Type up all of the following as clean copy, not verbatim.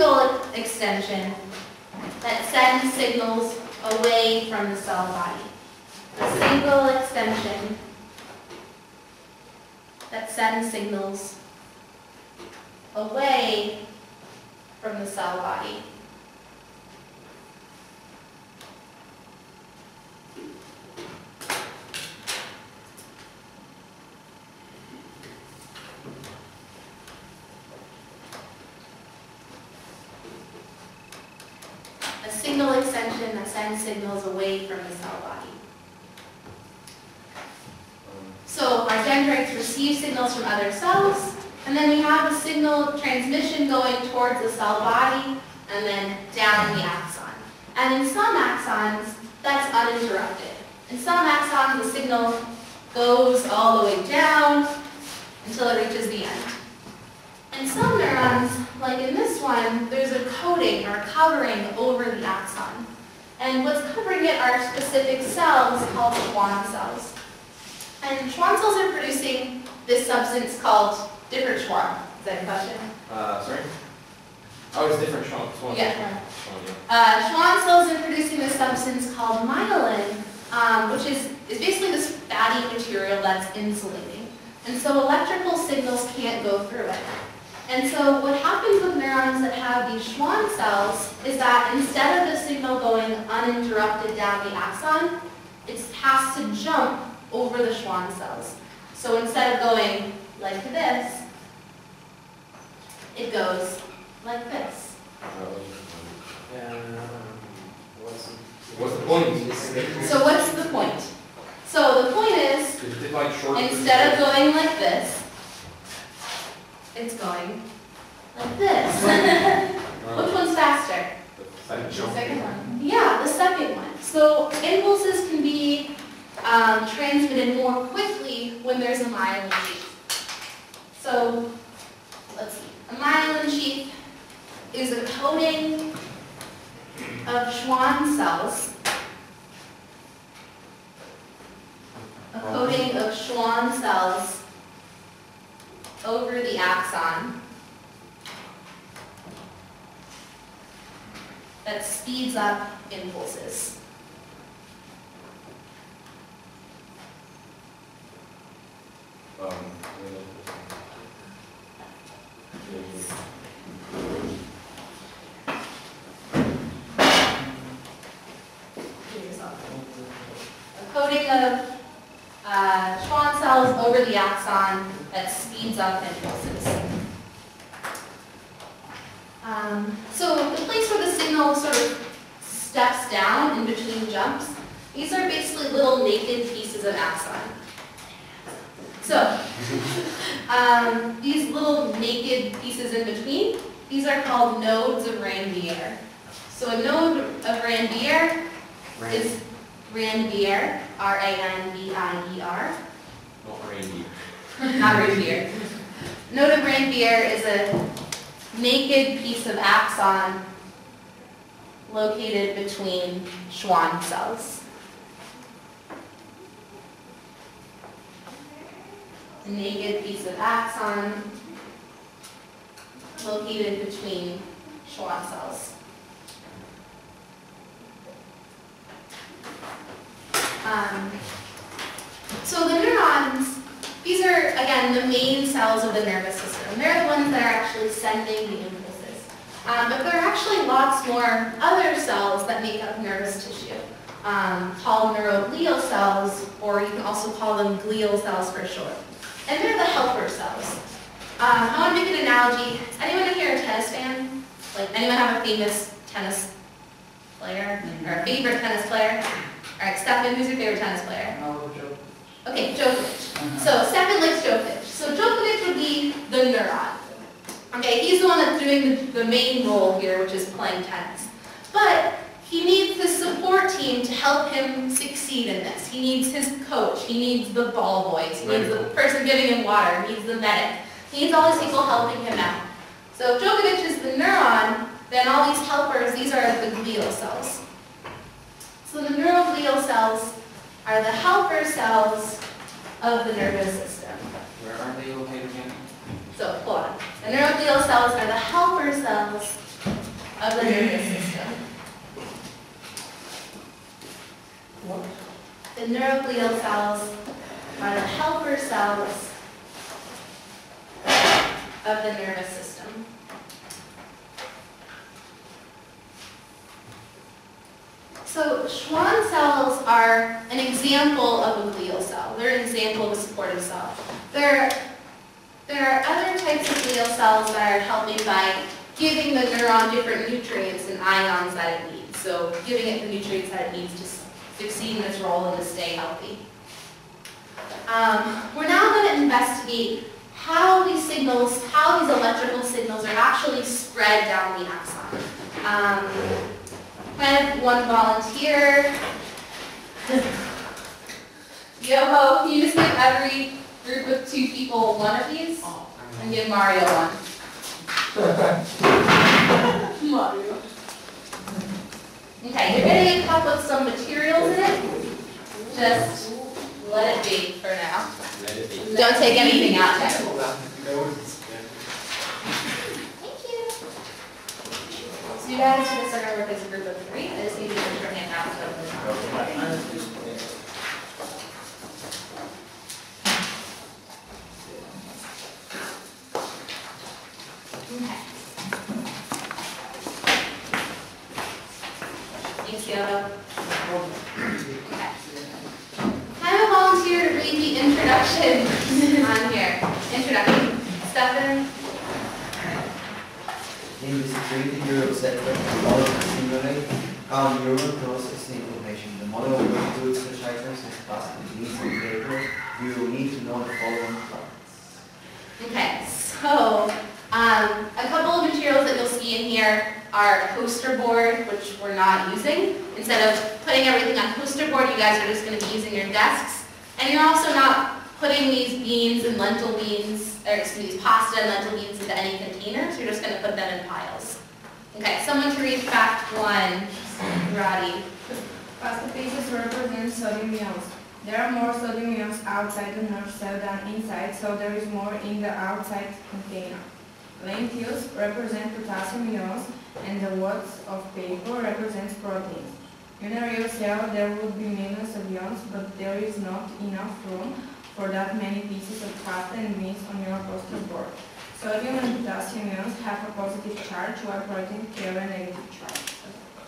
single extension that sends signals away from the cell body. A single extension that sends signals away from the cell body. A single extension that sends signals away from the cell body. So our dendrites receive signals from other cells, and then we have a signal transmission going towards the cell body and then down the axon. And in some axons, that's uninterrupted. In some axons, the signal goes all the way down until it reaches the end. In some neurons, like in this one, there's a coating or covering over the axon. And what's covering it are specific cells called Schwann cells. And Schwann cells are producing this substance called different Schwann. Is that a question? Sorry? Oh, it's different Schwann. Yeah. Schwann cells are producing this substance called myelin, which is basically this fatty material that's insulating. And so electrical signals can't go through it. And so what happens with neurons that have these Schwann cells is that instead of the signal going uninterrupted down the axon, it has to jump over the Schwann cells. So instead of going like this, it goes like this. What's the point? So what's the point? So the point is, instead of going like this, it's going like this. Which one's faster? The second one. Yeah, the second one. So impulses can be transmitted more quickly when there's a myelin sheath. So let's see. A myelin sheath is a coating of Schwann cells. A coating of Schwann cells over the axon that speeds up impulses. A coating of Schwann cells over the axon that speeds up impulses. So the place where the signal sort of steps down in between jumps, these are basically little naked pieces of axon. So these little naked pieces in between, these are called nodes of Ranvier. So a node of Ranvier is Ranvier, R-A-N-V-I-E-R. Not reindeer. Not Ranvier. Node of Ranvier is a naked piece of axon located between Schwann cells. A naked piece of axon located between Schwann cells. So the neurons, these are, again, the main cells of the nervous system. They're the ones that are actually sending the impulses. But there are actually lots more other cells that make up nervous tissue, called neuroglial cells, or you can also call them glial cells for short. And they're the helper cells. I want to make an analogy. Is anyone here a tennis fan? Like, anyone have a famous tennis player? Or a favorite tennis player? All right, Stefan, who's your favorite tennis player? Okay, Djokovic. So Stefan likes Djokovic. So Djokovic would be the neuron. Okay, he's the one that's doing the main role here, which is playing tennis. But he needs the support team to help him succeed in this. He needs his coach. He needs the ball boys. He needs the person giving him water. He needs the medic. He needs all these people helping him out. So if Djokovic is the neuron, then all these helpers, these are the glial cells. So the neuroglial cells are the helper cells of the nervous system. Where are they located again? So hold on. The neuroglial cells are the helper cells of the nervous system. What? The neuroglial cells are the helper cells of the nervous system. So Schwann cells are an example of a glial cell. They're an example of a supportive cell. There are other types of glial cells that are helping by giving the neuron different nutrients and ions that it needs. So giving it the nutrients that it needs to succeed in its role and to stay healthy. We're now going to investigate how these signals, how these electrical signals are actually spread down the axon. I have one volunteer. Yoho, can you just give every group of 2 people one of these? And give Mario one. Mario. Okay, you're going to get a cup with some materials in it. Just let it be for now. Let it be. Don't take anything out yet. Thank you. So you guys are going to work as a group of 3. I just need to get your hand out so okay. Thanks, Yoda. Okay. I'm a volunteer to read the introduction on here. Introduction. Stefan? In the security Europe sector, the model to simulate how neuron processes information. The model will include such items as plastic, leads, and paper. You will need to know the following parts. Okay, so a couple of materials that you'll see in here are a poster board, which we're not using. Instead of putting everything on poster board, you guys are just going to be using your desks. And you're also not putting these beans and lentil beans, or excuse me, these pasta and lentil beans into any containers. You're just going to put them in piles. Okay, someone to read fact 1. Roddy. Pasta pieces represent sodium ions. There are more sodium ions outside the nerve cell than inside, so there is more in the outside container. Lentils represent potassium ions, and the wads of paper represents proteins. In a real cell, there would be millions of ions, but there is not enough room for that many pieces of pasta and beans on your poster board. Sodium and potassium ions have a positive charge, while proteins carry a negative charge.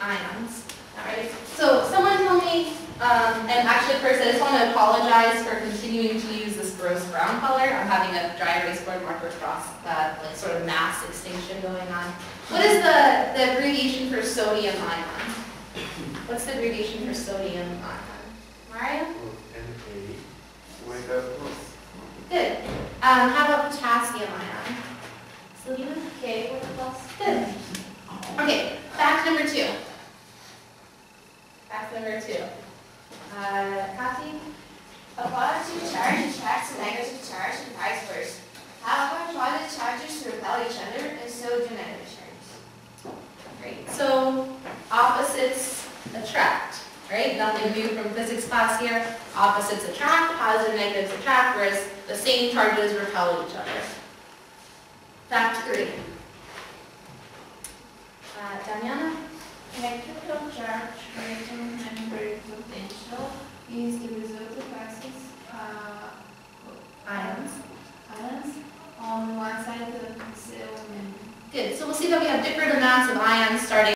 Ions. Alright, so someone tell me, and actually first I just want to apologize for continuing to use this gross brown color. I'm having a dry erase board marker cross, like sort of mass extinction going on. What is the abbreviation for sodium ion? What's the abbreviation for sodium ion? Mario? Good. How about potassium ion? Selena? Okay, what's the plus? Good. Okay, fact number 2. Fact number 2. Kathy? A positive charge attracts a negative charge and vice versa. However, positive charges repel each other, and so do negative charges. Great. So opposites attract, right? Nothing new from physics class here. Opposites attract, positive and negatives attract, whereas the same charges repel each other. Fact 3. Damiana? Electrical charge, proton and potential is the result of axis Ions. on one side of the cell and Good. So we'll see that we have different amounts of ions starting